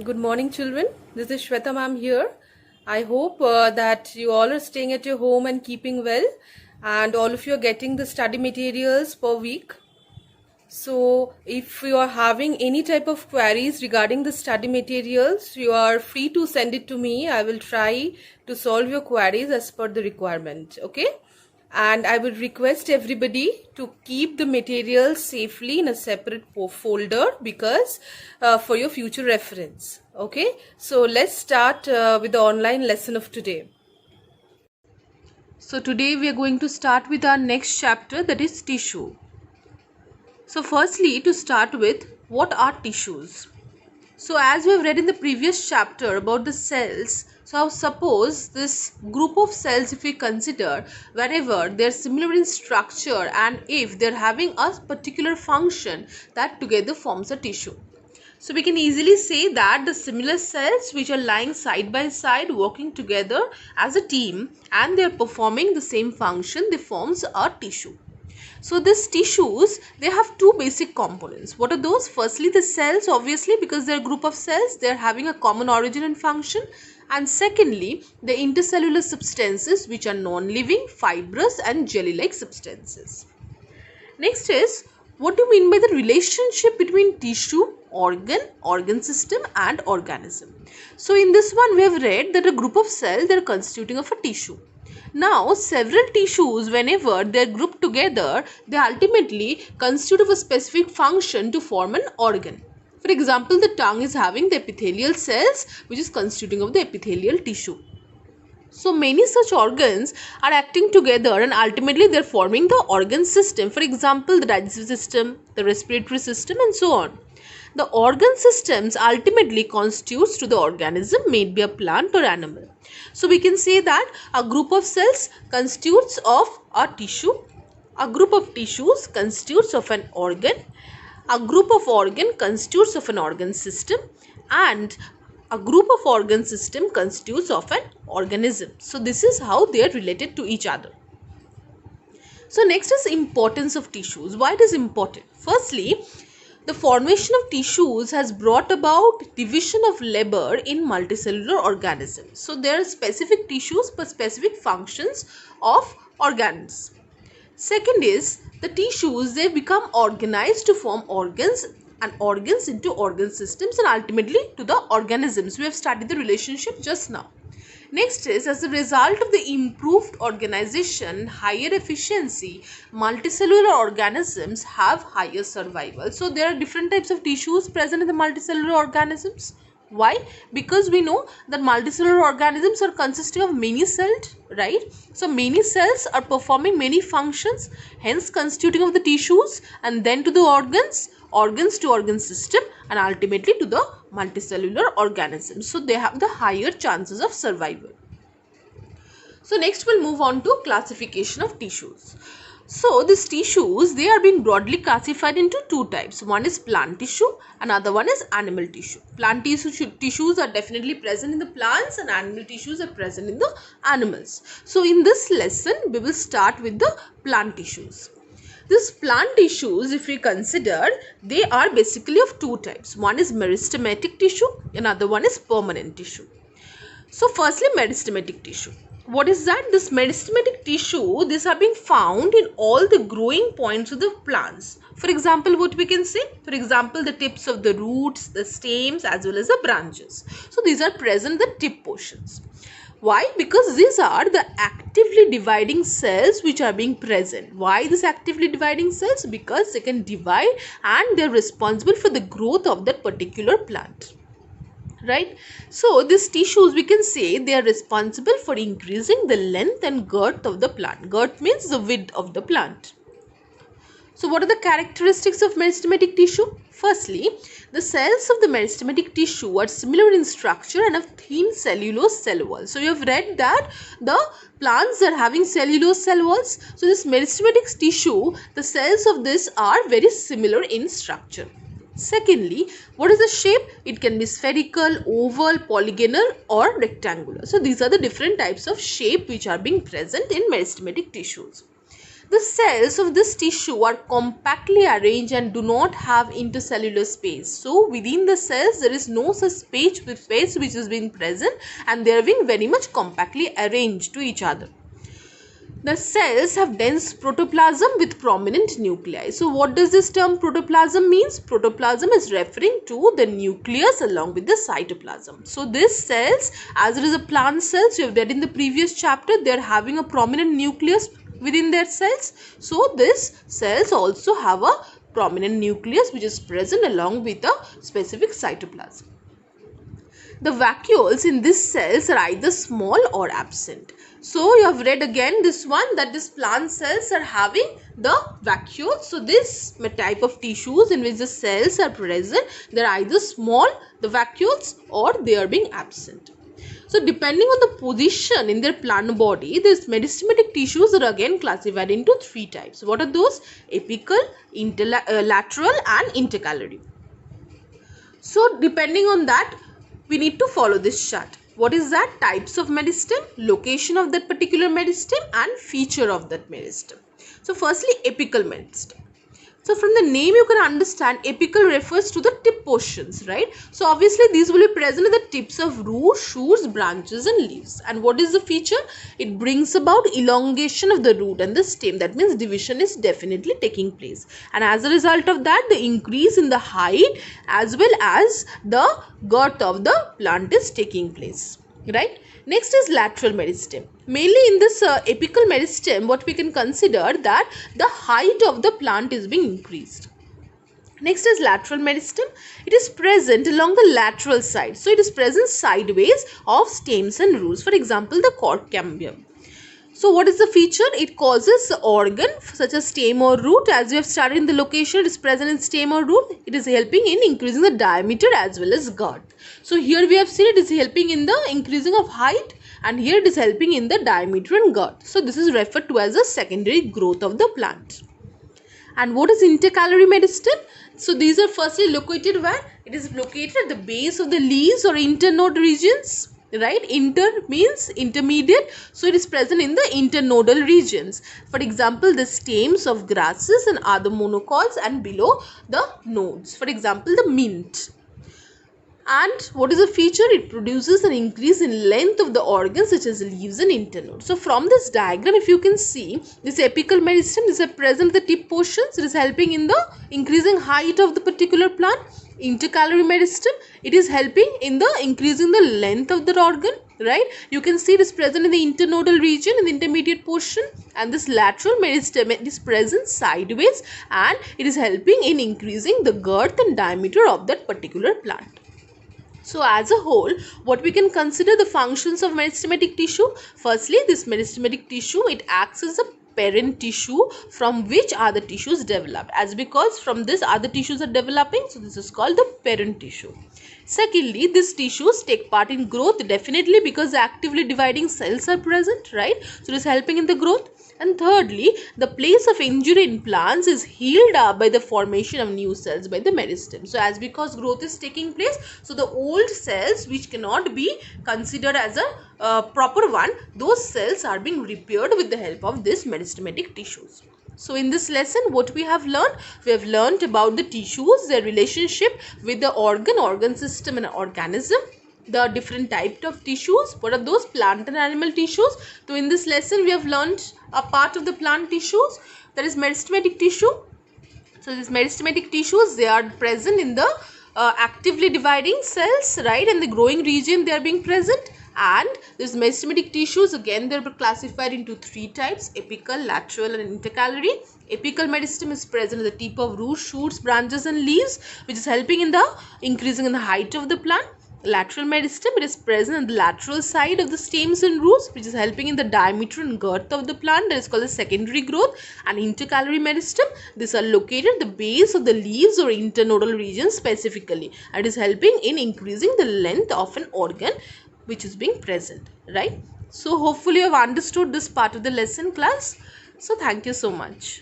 Good morning, children. This is Shweta ma'am here. I hope that you all are staying at your home and keeping well, and all of you are getting the study materials per week. So, if you are having any type of queries regarding the study materials, you are free to send it to me. I will try to solve your queries as per the requirement. Okay? And I would request everybody to keep the materials safely in a separate folder because for your future reference. Okay? So, let's start with the online lesson of today. So, today we are going to start with our next chapter, that is tissue. So firstly, to start with, what are tissues? So as we have read in the previous chapter about the cells, so suppose this group of cells, if we consider, wherever they are similar in structure and if they are having a particular function, that together forms a tissue. So we can easily say that the similar cells which are lying side by side working together as a team and they are performing the same function, they forms a tissue. So these tissues, they have two basic components. What are those? Firstly, the cells, obviously, because they're a group of cells, they're having a common origin and function. And secondly, the intercellular substances which are non-living, fibrous and jelly-like substances. Next is, what do you mean by the relationship between tissue, organ system and organism? So in this one we have read that a group of cells, they are constituting of a tissue. Now several tissues, whenever they are grouped together, they ultimately constitute of a specific function to form an organ. For example, the tongue is having the epithelial cells which is constituting of the epithelial tissue. So many such organs are acting together and ultimately they are forming the organ system. For example, the digestive system, the respiratory system and so on. The organ systems ultimately constitutes to the organism, may it be a plant or animal. So we can say that a group of cells constitutes of a tissue, a group of tissues constitutes of an organ, a group of organ constitutes of an organ system, and a group of organ system constitutes of an organism. So this is how they are related to each other. So next is importance of tissues. Why it is important? Firstly, the formation of tissues has brought about division of labor in multicellular organisms. So there are specific tissues for specific functions of organs. Second is the tissues, they become organized to form organs and organs into organ systems and ultimately to the organisms. We have studied the relationship just now. Next is, as a result of the improved organization, higher efficiency, multicellular organisms have higher survival. So there are different types of tissues present in the multicellular organisms. Why? Because we know that multicellular organisms are consisting of many cells, right? So many cells are performing many functions, hence constituting of the tissues and then to the organs, organs to organ system and ultimately to the multicellular organisms. So they have the higher chances of survival. So next we'll move on to classification of tissues. So these tissues, they are being broadly classified into two types. One is plant tissue, another one is animal tissue. Plant tissues are definitely present in the plants and animal tissues are present in the animals. So in this lesson, we will start with the plant tissues. These plant tissues, if we consider, they are basically of two types. One is meristematic tissue, another one is permanent tissue. So firstly, meristematic tissue. What is that? This meristematic tissue, these are being found in all the growing points of the plants. For example, what we can say? For example, the tips of the roots, the stems as well as the branches. So these are present in the tip portions. Why? Because these are the actively dividing cells which are being present. Why this actively dividing cells? Because they can divide and they are responsible for the growth of that particular plant. Right? So these tissues, we can say they are responsible for increasing the length and girth of the plant. Girth means the width of the plant. So what are the characteristics of meristematic tissue? Firstly, the cells of the meristematic tissue are similar in structure and have thin cellulose cell walls. So you have read that the plants are having cellulose cell walls. So this meristematic tissue, the cells of this are very similar in structure. Secondly, what is the shape? It can be spherical, oval, polygonal or rectangular. So these are the different types of shape which are being present in meristematic tissues. The cells of this tissue are compactly arranged and do not have intercellular space. So within the cells there is no such space which is being present, and they are being very much compactly arranged to each other. The cells have dense protoplasm with prominent nuclei. So what does this term protoplasm means? Protoplasm is referring to the nucleus along with the cytoplasm. So these cells, as it is a plant cells, you have read in the previous chapter, they are having a prominent nucleus within their cells. So these cells also have a prominent nucleus which is present along with a specific cytoplasm. The vacuoles in these cells are either small or absent. So you have read again this one, that these plant cells are having the vacuoles. So this type of tissues in which the cells are present, they are either small, the vacuoles, or they are being absent. So depending on the position in their plant body, these meristematic tissues are again classified into three types. What are those? Apical, lateral and intercalary. So depending on that, we need to follow this chart. What is that? Types of meristem, location of that particular meristem, and feature of that meristem. So firstly, apical meristem. So from the name you can understand, apical refers to the tip portions, right? So obviously these will be present at the tips of roots, shoots, branches and leaves. And what is the feature? It brings about elongation of the root and the stem. That means division is definitely taking place. And as a result of that, the increase in the height as well as the girth of the plant is taking place, right? Next is lateral meristem. Mainly in this apical meristem, what we can consider that the height of the plant is being increased. Next is lateral meristem. It is present along the lateral side. So it is present sideways of stems and roots. For example, the cork cambium. So what is the feature? It causes organ such as stem or root. As we have studied in the location, it is present in stem or root. It is helping in increasing the diameter as well as girth. So here we have seen it is helping in the increasing of height, and here it is helping in the diameter and girth. So this is referred to as a secondary growth of the plant. And what is intercalary meristem? So these are firstly located where? It is located at the base of the leaves or internode regions. Right, inter means intermediate, so it is present in the internodal regions. For example, the stems of grasses and other monocots, and below the nodes. For example, the mint. And what is the feature? It produces an increase in length of the organs such as leaves and internode. So from this diagram, if you can see, this apical meristem is present at the tip portions. It is helping in the increasing height of the particular plant. Intercalary meristem, it is helping in the increasing the length of the organ, right? You can see it is present in the internodal region, in the intermediate portion, and this lateral meristem, it is present sideways, and it is helping in increasing the girth and diameter of that particular plant. So as a whole, what we can consider the functions of meristematic tissue? Firstly, this meristematic tissue, it acts as a parent tissue from which other tissues develop. As because from this other tissues are developing, so this is called the parent tissue. Secondly, these tissues take part in growth definitely because actively dividing cells are present, right? So it is helping in the growth. And thirdly, the place of injury in plants is healed up by the formation of new cells by the meristem. So as because growth is taking place, so the old cells which cannot be considered as a proper one, those cells are being repaired with the help of this meristematic tissues. So in this lesson, what we have learned about the tissues, their relationship with the organ system and organism, the different types of tissues. What are those? Plant and animal tissues. So in this lesson, we have learned a part of the plant tissues, that is meristematic tissue. So these meristematic tissues, they are present in the actively dividing cells, right? And the growing region, they are being present. And these meristematic tissues, again, they are classified into three types: apical, lateral and intercalary. Apical meristem is present at the tip of roots, shoots, branches and leaves, which is helping in the increasing in the height of the plant. Lateral meristem, it is present on the lateral side of the stems and roots, which is helping in the diameter and girth of the plant, that is called the secondary growth. And intercalary meristem, these are located at the base of the leaves or internodal region specifically, and it is helping in increasing the length of an organ which is being present, right? So hopefully you have understood this part of the lesson, class. So thank you so much.